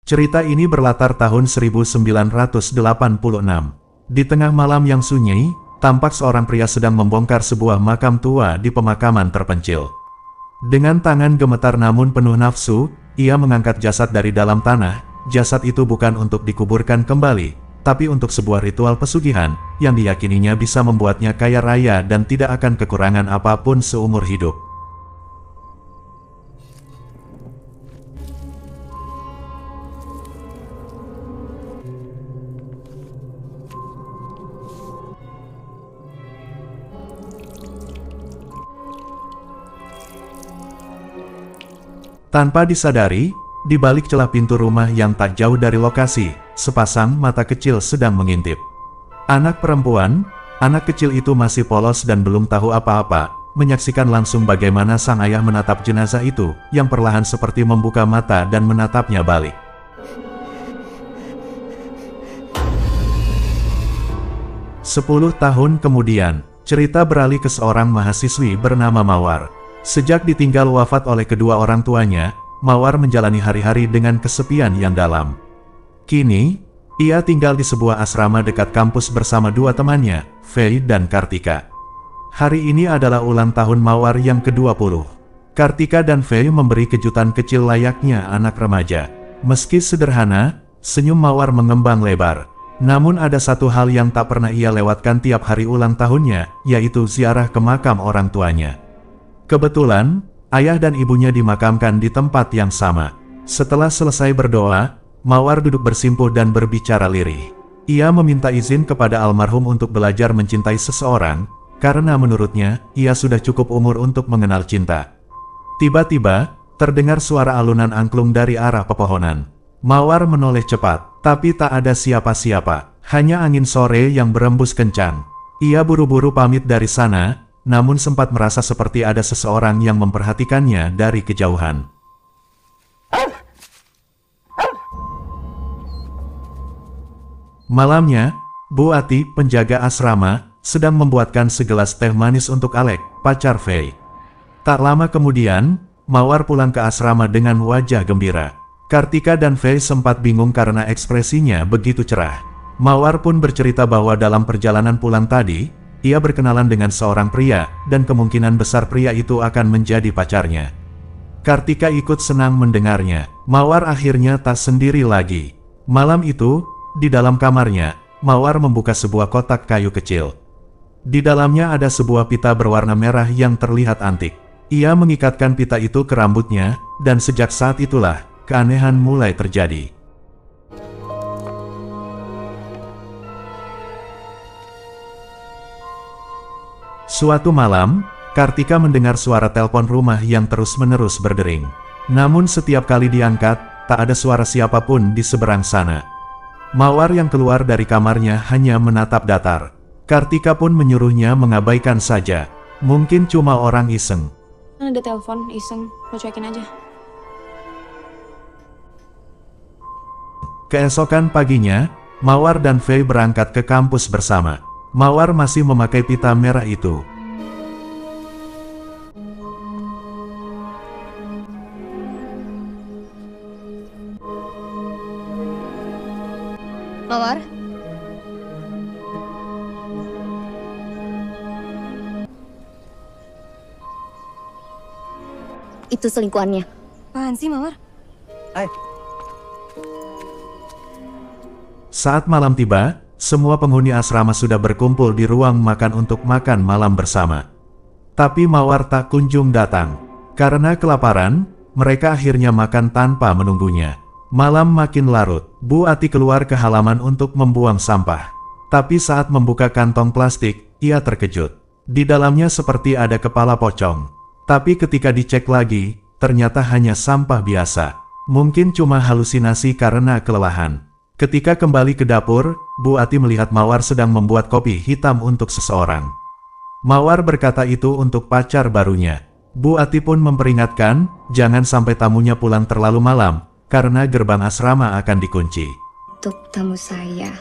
Cerita ini berlatar tahun 1986. Di tengah malam yang sunyi, tampak seorang pria sedang membongkar sebuah makam tua di pemakaman terpencil. Dengan tangan gemetar namun penuh nafsu, ia mengangkat jasad dari dalam tanah. Jasad itu bukan untuk dikuburkan kembali, tapi untuk sebuah ritual pesugihan, yang diyakininya bisa membuatnya kaya raya dan tidak akan kekurangan apapun seumur hidup. Tanpa disadari, di balik celah pintu rumah yang tak jauh dari lokasi, sepasang mata kecil sedang mengintip. Anak perempuan, anak kecil itu masih polos dan belum tahu apa-apa, menyaksikan langsung bagaimana sang ayah menatap jenazah itu, yang perlahan seperti membuka mata dan menatapnya balik. Sepuluh tahun kemudian, cerita beralih ke seorang mahasiswi bernama Mawar. Sejak ditinggal wafat oleh kedua orang tuanya, Mawar menjalani hari-hari dengan kesepian yang dalam. Kini, ia tinggal di sebuah asrama dekat kampus bersama dua temannya, Faye dan Kartika. Hari ini adalah ulang tahun Mawar yang ke-20. Kartika dan Faye memberi kejutan kecil layaknya anak remaja. Meski sederhana, senyum Mawar mengembang lebar. Namun ada satu hal yang tak pernah ia lewatkan tiap hari ulang tahunnya, yaitu ziarah ke makam orang tuanya. Kebetulan, ayah dan ibunya dimakamkan di tempat yang sama. Setelah selesai berdoa, Mawar duduk bersimpuh dan berbicara lirih. Ia meminta izin kepada almarhum untuk belajar mencintai seseorang, karena menurutnya, ia sudah cukup umur untuk mengenal cinta. Tiba-tiba, terdengar suara alunan angklung dari arah pepohonan. Mawar menoleh cepat, tapi tak ada siapa-siapa, hanya angin sore yang berembus kencang. Ia buru-buru pamit dari sana, namun sempat merasa seperti ada seseorang yang memperhatikannya dari kejauhan. Malamnya, Bu Ati, penjaga asrama, sedang membuatkan segelas teh manis untuk Alek, pacar Faye. Tak lama kemudian, Mawar pulang ke asrama dengan wajah gembira. Kartika dan Faye sempat bingung karena ekspresinya begitu cerah. Mawar pun bercerita bahwa dalam perjalanan pulang tadi, ia berkenalan dengan seorang pria, dan kemungkinan besar pria itu akan menjadi pacarnya. Kartika ikut senang mendengarnya. Mawar akhirnya tak sendiri lagi. Malam itu, di dalam kamarnya, Mawar membuka sebuah kotak kayu kecil. Di dalamnya ada sebuah pita berwarna merah yang terlihat antik. Ia mengikatkan pita itu ke rambutnya, dan sejak saat itulah, keanehan mulai terjadi. Suatu malam, Kartika mendengar suara telepon rumah yang terus-menerus berdering. Namun setiap kali diangkat, tak ada suara siapapun di seberang sana. Mawar yang keluar dari kamarnya hanya menatap datar. Kartika pun menyuruhnya mengabaikan saja. Mungkin cuma orang iseng. Ada telepon iseng, lo cuekin aja. Keesokan paginya, Mawar dan Faye berangkat ke kampus bersama. Mawar masih memakai pita merah itu. Mawar? Itu selingkuhannya. Apaan sih, Mawar? Saat malam tiba, semua penghuni asrama sudah berkumpul di ruang makan untuk makan malam bersama. Tapi Mawar tak kunjung datang. Karena kelaparan, mereka akhirnya makan tanpa menunggunya. Malam makin larut, Bu Ati keluar ke halaman untuk membuang sampah. Tapi saat membuka kantong plastik, ia terkejut. Di dalamnya seperti ada kepala pocong. Tapi ketika dicek lagi, ternyata hanya sampah biasa. Mungkin cuma halusinasi karena kelelahan. Ketika kembali ke dapur, Bu Ati melihat Mawar sedang membuat kopi hitam untuk seseorang. Mawar berkata itu untuk pacar barunya. Bu Ati pun memperingatkan, jangan sampai tamunya pulang terlalu malam, karena gerbang asrama akan dikunci. Untuk tamu saya.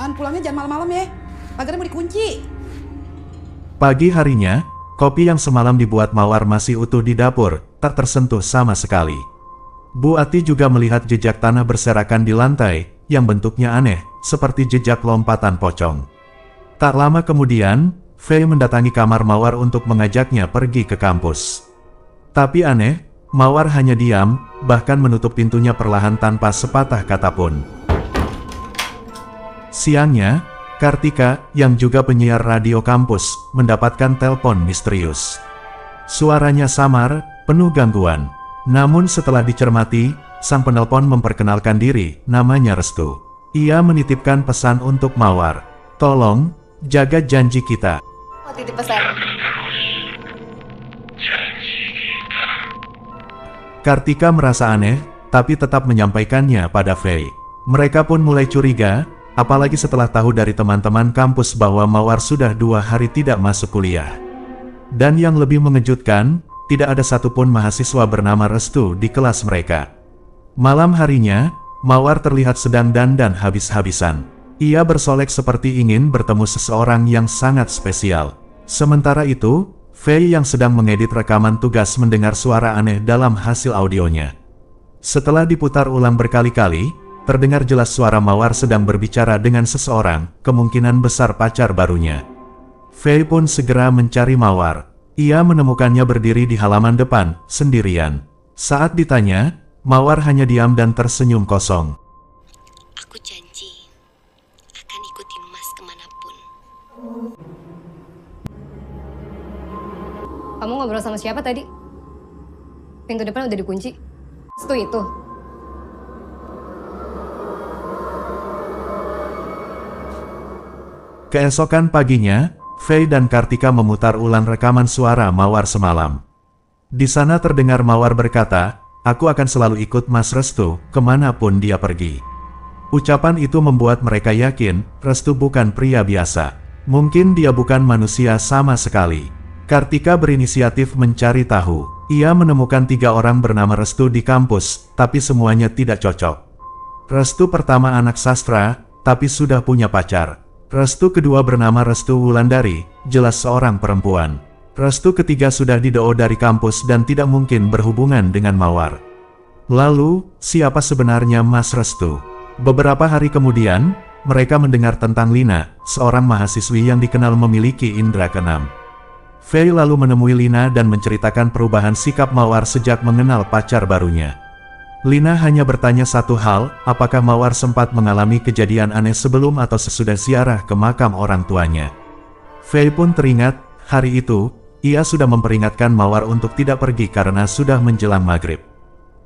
Kan pulangnya jangan malam-malam ya, pagarnya mau dikunci. Pagi harinya, kopi yang semalam dibuat Mawar masih utuh di dapur, tak tersentuh sama sekali. Bu Ati juga melihat jejak tanah berserakan di lantai, yang bentuknya aneh, seperti jejak lompatan pocong. Tak lama kemudian, Fei mendatangi kamar Mawar untuk mengajaknya pergi ke kampus. Tapi aneh, Mawar hanya diam, bahkan menutup pintunya perlahan tanpa sepatah kata pun. Siangnya, Kartika, yang juga penyiar radio kampus, mendapatkan telepon misterius. Suaranya samar, penuh gangguan. Namun setelah dicermati, sang penelpon memperkenalkan diri, namanya Restu. Ia menitipkan pesan untuk Mawar. Tolong, jaga janji kita. Oh, titip pesan. Kartika merasa aneh, tapi tetap menyampaikannya pada Fei. Mereka pun mulai curiga, apalagi setelah tahu dari teman-teman kampus bahwa Mawar sudah 2 hari tidak masuk kuliah. Dan yang lebih mengejutkan, tidak ada satupun mahasiswa bernama Restu di kelas mereka. Malam harinya, Mawar terlihat sedang dandan habis-habisan. Ia bersolek seperti ingin bertemu seseorang yang sangat spesial. Sementara itu, Fei yang sedang mengedit rekaman tugas mendengar suara aneh dalam hasil audionya. Setelah diputar ulang berkali-kali, terdengar jelas suara Mawar sedang berbicara dengan seseorang, kemungkinan besar pacar barunya. Fei pun segera mencari Mawar. Ia menemukannya berdiri di halaman depan, sendirian. Saat ditanya, Mawar hanya diam dan tersenyum kosong. Aku janji akan ikuti Mas kemanapun. Kamu ngobrol sama siapa tadi? Pintu depan udah dikunci. Itu. Keesokan paginya, Fei dan Kartika memutar ulang rekaman suara Mawar semalam. Di sana terdengar Mawar berkata, "Aku akan selalu ikut Mas Restu, kemanapun dia pergi." Ucapan itu membuat mereka yakin, Restu bukan pria biasa. Mungkin dia bukan manusia sama sekali. Kartika berinisiatif mencari tahu. Ia menemukan 3 orang bernama Restu di kampus, tapi semuanya tidak cocok. Restu pertama anak sastra, tapi sudah punya pacar. Restu kedua bernama Restu Wulandari, jelas seorang perempuan. Restu ketiga sudah di-DO dari kampus dan tidak mungkin berhubungan dengan Mawar. Lalu, siapa sebenarnya Mas Restu? Beberapa hari kemudian, mereka mendengar tentang Lina, seorang mahasiswi yang dikenal memiliki indera keenam. Fei lalu menemui Lina dan menceritakan perubahan sikap Mawar sejak mengenal pacar barunya. Lina hanya bertanya satu hal, apakah Mawar sempat mengalami kejadian aneh sebelum atau sesudah ziarah ke makam orang tuanya. Fei pun teringat, hari itu, ia sudah memperingatkan Mawar untuk tidak pergi karena sudah menjelang maghrib.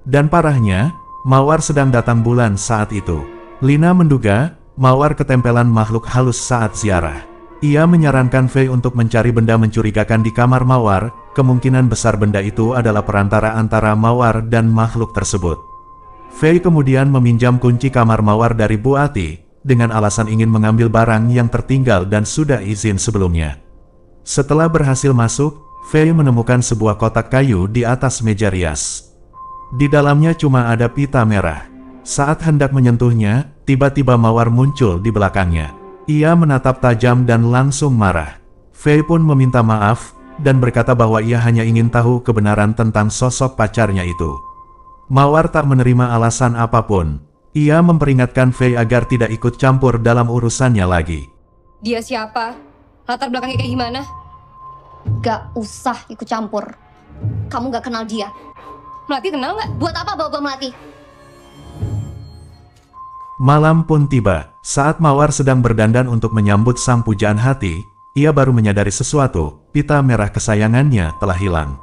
Dan parahnya, Mawar sedang datang bulan saat itu. Lina menduga, Mawar ketempelan makhluk halus saat ziarah. Ia menyarankan Fei untuk mencari benda mencurigakan di kamar Mawar, kemungkinan besar benda itu adalah perantara antara Mawar dan makhluk tersebut. Fei kemudian meminjam kunci kamar Mawar dari Bu Ati, dengan alasan ingin mengambil barang yang tertinggal dan sudah izin sebelumnya. Setelah berhasil masuk, Fei menemukan sebuah kotak kayu di atas meja rias. Di dalamnya cuma ada pita merah. Saat hendak menyentuhnya, tiba-tiba Mawar muncul di belakangnya. Ia menatap tajam dan langsung marah. Fei pun meminta maaf, dan berkata bahwa ia hanya ingin tahu kebenaran tentang sosok pacarnya itu. Mawar tak menerima alasan apapun. Ia memperingatkan Fei agar tidak ikut campur dalam urusannya lagi. Dia siapa? Latar belakangnya kayak gimana? Gak usah ikut campur. Kamu gak kenal dia. Melati kenal nggak? Buat apa bawa Melati? Malam pun tiba. Saat Mawar sedang berdandan untuk menyambut sang pujaan hati, ia baru menyadari sesuatu, pita merah kesayangannya telah hilang.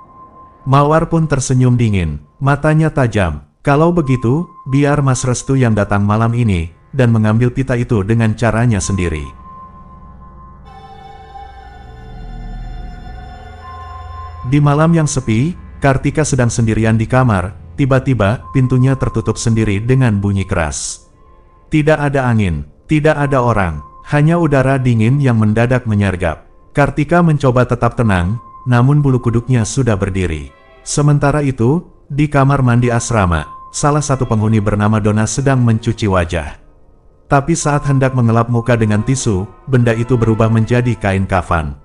Mawar pun tersenyum dingin, matanya tajam. Kalau begitu, biar Mas Restu yang datang malam ini, dan mengambil pita itu dengan caranya sendiri. Di malam yang sepi, Kartika sedang sendirian di kamar, tiba-tiba pintunya tertutup sendiri dengan bunyi keras. Tidak ada angin, tidak ada orang, hanya udara dingin yang mendadak menyergap. Kartika mencoba tetap tenang, namun bulu kuduknya sudah berdiri. Sementara itu, di kamar mandi asrama, salah satu penghuni bernama Donna sedang mencuci wajah. Tapi saat hendak mengelap muka dengan tisu, benda itu berubah menjadi kain kafan.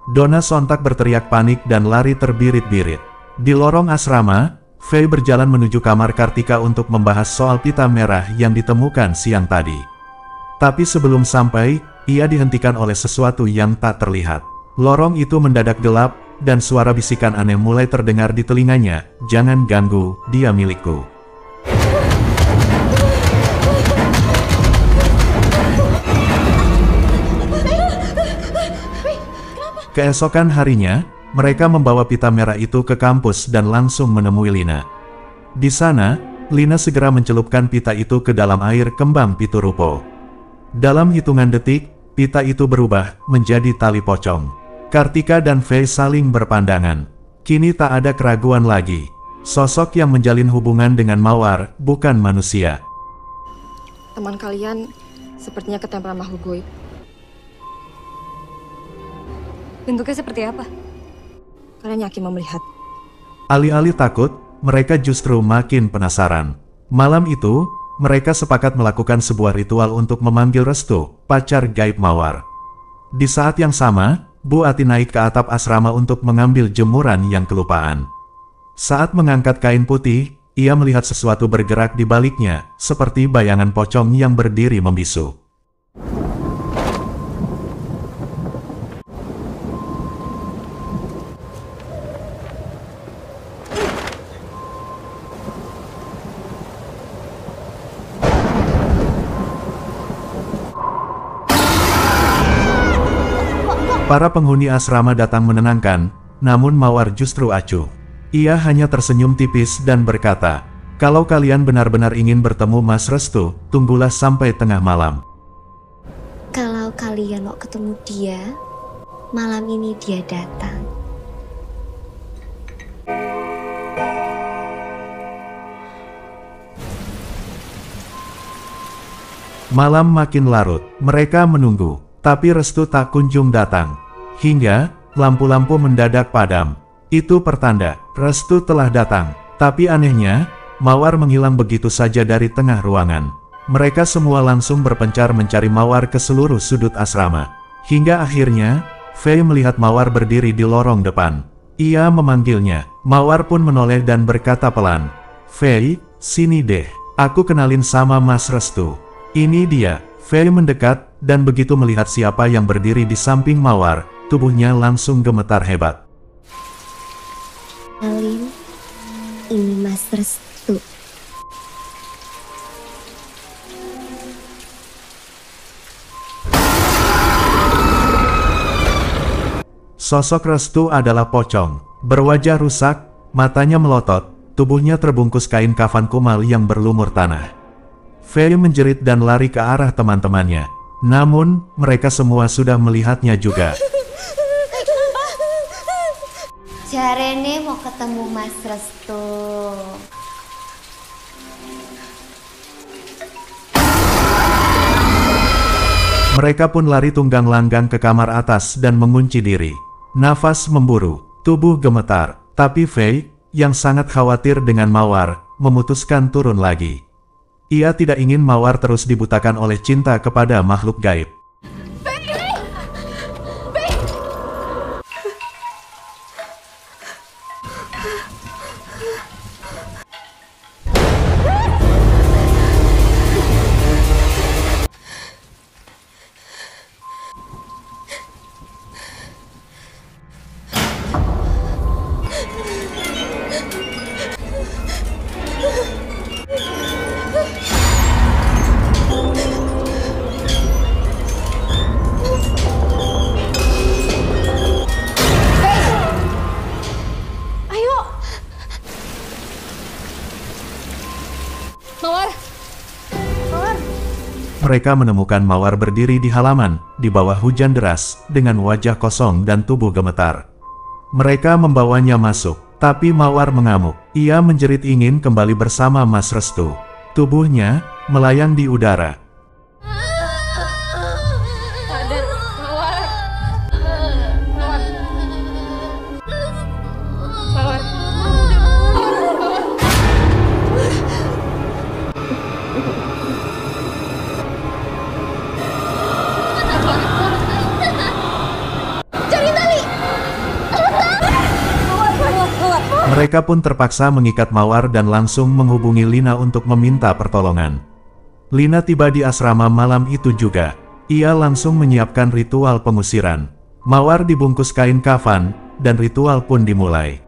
Donna sontak berteriak panik dan lari terbirit-birit. Di lorong asrama, Faye berjalan menuju kamar Kartika untuk membahas soal pita merah yang ditemukan siang tadi. Tapi sebelum sampai, ia dihentikan oleh sesuatu yang tak terlihat. Lorong itu mendadak gelap, dan suara bisikan aneh mulai terdengar di telinganya, "Jangan ganggu, dia milikku." Keesokan harinya, mereka membawa pita merah itu ke kampus dan langsung menemui Lina. Di sana, Lina segera mencelupkan pita itu ke dalam air kembang Piturupo. Dalam hitungan detik, pita itu berubah menjadi tali pocong. Kartika dan Faye saling berpandangan. Kini tak ada keraguan lagi. Sosok yang menjalin hubungan dengan Mawar bukan manusia. Teman kalian sepertinya ketempelan makhluk goib. Bentuknya seperti apa? Kalian yakin mau melihat? Alih-alih takut, mereka justru makin penasaran. Malam itu, mereka sepakat melakukan sebuah ritual untuk memanggil restu, pacar gaib Mawar. Di saat yang sama, Bu Ati naik ke atap asrama untuk mengambil jemuran yang kelupaan. Saat mengangkat kain putih, ia melihat sesuatu bergerak di baliknya, seperti bayangan pocong yang berdiri membisu. Para penghuni asrama datang menenangkan, namun Mawar justru acuh. Ia hanya tersenyum tipis dan berkata, "Kalau kalian benar-benar ingin bertemu Mas Restu, tunggulah sampai tengah malam." Kalau kalian mau ketemu dia, malam ini dia datang. Malam makin larut, mereka menunggu. Tapi Restu tak kunjung datang. Hingga, lampu-lampu mendadak padam. Itu pertanda, Restu telah datang. Tapi anehnya, Mawar menghilang begitu saja dari tengah ruangan. Mereka semua langsung berpencar mencari Mawar ke seluruh sudut asrama. Hingga akhirnya, Faye melihat Mawar berdiri di lorong depan. Ia memanggilnya. Mawar pun menoleh dan berkata pelan, "Faye, sini deh. Aku kenalin sama Mas Restu. Ini dia." Faye mendekat, dan begitu melihat siapa yang berdiri di samping Mawar, tubuhnya langsung gemetar hebat. Alin, ini Mas Restu. Sosok Restu adalah pocong, berwajah rusak, matanya melotot, tubuhnya terbungkus kain kafan kumal yang berlumur tanah. Faye menjerit dan lari ke arah teman-temannya. Namun, mereka semua sudah melihatnya juga. Jarene mau ketemu Mas Restu. Mereka pun lari tunggang langgang ke kamar atas dan mengunci diri. Nafas memburu, tubuh gemetar, tapi Faye, yang sangat khawatir dengan Mawar, memutuskan turun lagi. Ia tidak ingin Mawar terus dibutakan oleh cinta kepada makhluk gaib. Mereka menemukan Mawar berdiri di halaman, di bawah hujan deras, dengan wajah kosong dan tubuh gemetar. Mereka membawanya masuk, tapi Mawar mengamuk. Ia menjerit ingin kembali bersama Mas Restu. Tubuhnya melayang di udara. Mereka pun terpaksa mengikat Mawar dan langsung menghubungi Lina untuk meminta pertolongan. Lina tiba di asrama malam itu juga. Ia langsung menyiapkan ritual pengusiran. Mawar dibungkus kain kafan, dan ritual pun dimulai.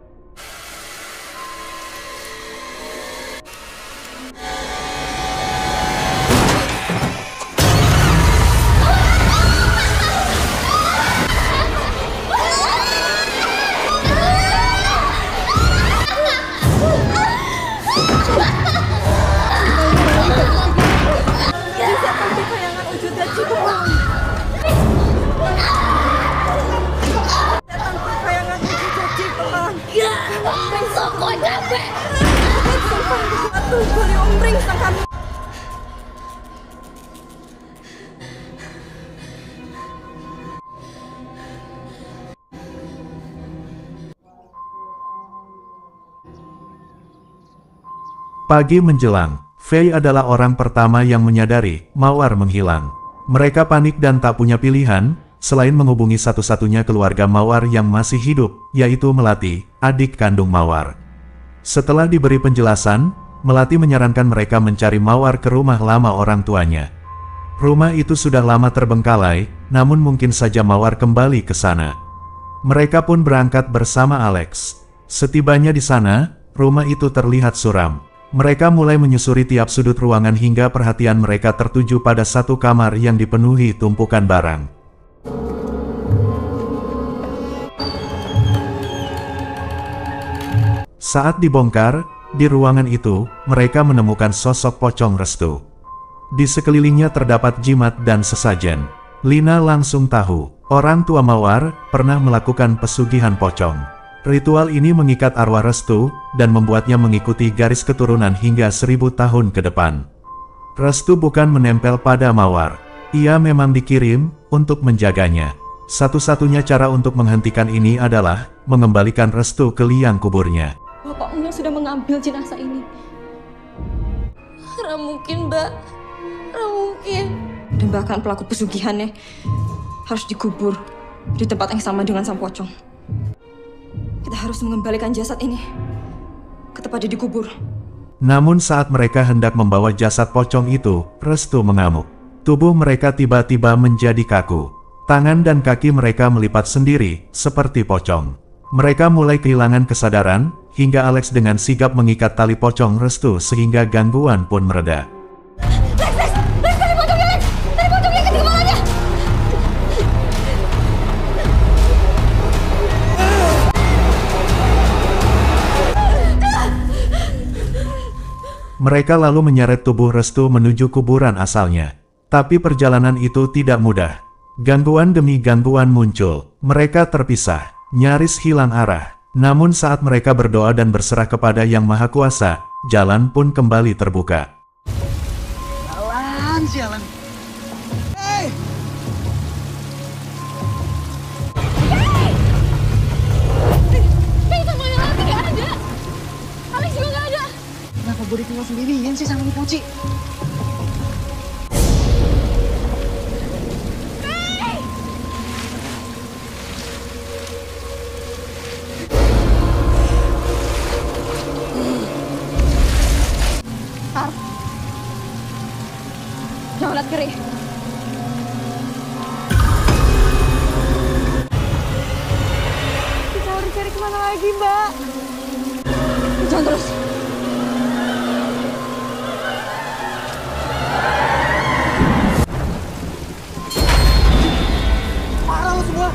Pagi menjelang, Fei adalah orang pertama yang menyadari Mawar menghilang. Mereka panik dan tak punya pilihan, selain menghubungi satu-satunya keluarga Mawar yang masih hidup, yaitu Melati, adik kandung Mawar. Setelah diberi penjelasan, Melati menyarankan mereka mencari Mawar ke rumah lama orang tuanya. Rumah itu sudah lama terbengkalai, namun mungkin saja Mawar kembali ke sana. Mereka pun berangkat bersama Alex. Setibanya di sana, rumah itu terlihat suram. Mereka mulai menyusuri tiap sudut ruangan hingga perhatian mereka tertuju pada satu kamar yang dipenuhi tumpukan barang. Saat dibongkar, di ruangan itu, mereka menemukan sosok pocong Restu. Di sekelilingnya terdapat jimat dan sesajen. Lina langsung tahu, orang tua Mawar pernah melakukan pesugihan pocong. Ritual ini mengikat arwah Restu, dan membuatnya mengikuti garis keturunan hingga 1000 tahun ke depan. Restu bukan menempel pada Mawar. Ia memang dikirim untuk menjaganya. Satu-satunya cara untuk menghentikan ini adalah mengembalikan Restu ke liang kuburnya. Bapakmu yang sudah mengambil jenazah ini. Tidak mungkin, Mbak. Tidak mungkin. Dan bahkan pelaku pesugihannya harus dikubur di tempat yang sama dengan sang pocong. Kita harus mengembalikan jasad ini ke tempat dia dikubur. Namun saat mereka hendak membawa jasad pocong itu, Restu mengamuk. Tubuh mereka tiba-tiba menjadi kaku. Tangan dan kaki mereka melipat sendiri, seperti pocong. Mereka mulai kehilangan kesadaran, hingga Alex dengan sigap mengikat tali pocong Restu sehingga gangguan pun mereda. Lex, tali pocongnya, Lex! Tali pocongnya ke kepalanya! Mereka lalu menyeret tubuh Restu menuju kuburan asalnya. Tapi perjalanan itu tidak mudah. Gangguan demi gangguan muncul. Mereka terpisah, nyaris hilang arah. Namun saat mereka berdoa dan berserah kepada Yang Maha Kuasa, jalan pun kembali terbuka. Sialan. Kenapa gue ditinggal sendirian sih sama Poci? Jangan lihat kiri. Kita harus cari kemana lagi, Mbak? Jangan terus. Parah lo semua.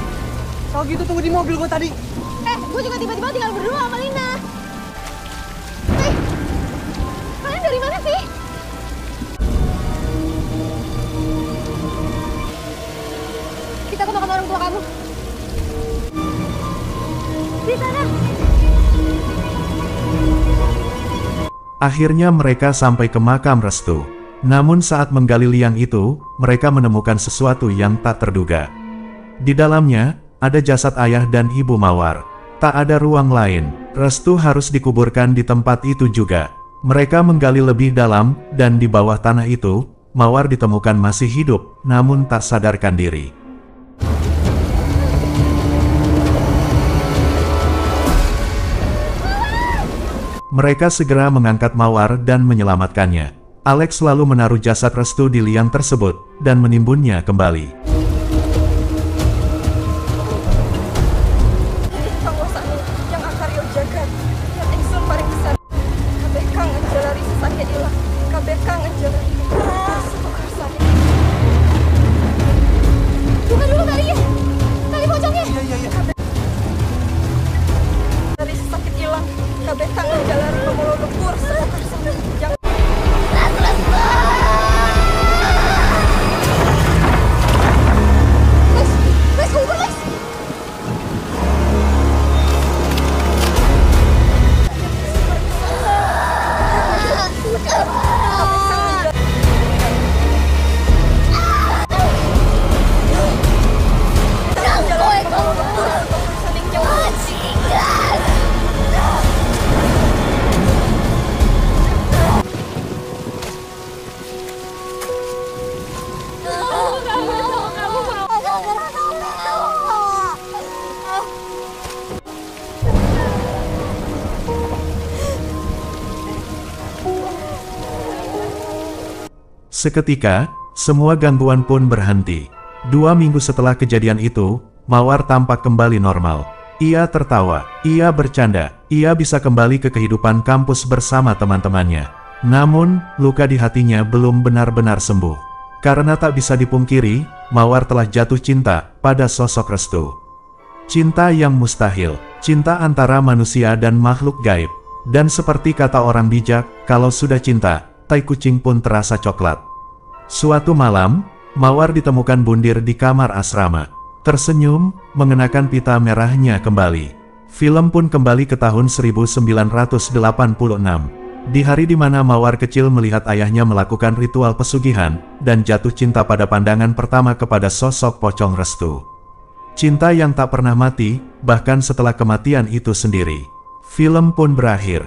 Kalau gitu tunggu di mobil gue tadi. Gue juga tiba-tiba tinggal berdua sama Lina. Kalian dari mana sih? Kita ke makam orang tua kamu. Di sana. Akhirnya mereka sampai ke makam Restu. Namun saat menggali liang itu, mereka menemukan sesuatu yang tak terduga. Di dalamnya, ada jasad ayah dan ibu Mawar. Tak ada ruang lain, Restu harus dikuburkan di tempat itu juga. Mereka menggali lebih dalam, dan di bawah tanah itu, Mawar ditemukan masih hidup, namun tak sadarkan diri. Mereka segera mengangkat Mawar dan menyelamatkannya. Alex selalu menaruh jasad Restu di liang tersebut, dan menimbunnya kembali. Buka dulu talinya, tali pocongnya. Tali sakit hilang, kabeh kangen jalari pemulung lembur jangan. Lex, kumpul Lex. Seketika, semua gangguan pun berhenti. 2 minggu setelah kejadian itu, Mawar tampak kembali normal. Ia tertawa, ia bercanda, ia bisa kembali ke kehidupan kampus bersama teman-temannya. Namun, luka di hatinya belum benar-benar sembuh. Karena tak bisa dipungkiri, Mawar telah jatuh cinta pada sosok Restu. Cinta yang mustahil, cinta antara manusia dan makhluk gaib. Dan seperti kata orang bijak, kalau sudah cinta, tai kucing pun terasa coklat. Suatu malam, Mawar ditemukan bundir di kamar asrama. Tersenyum, mengenakan pita merahnya kembali. Film pun kembali ke tahun 1986. Di hari di mana Mawar kecil melihat ayahnya melakukan ritual pesugihan, dan jatuh cinta pada pandangan pertama kepada sosok pocong Restu. Cinta yang tak pernah mati, bahkan setelah kematian itu sendiri. Film pun berakhir.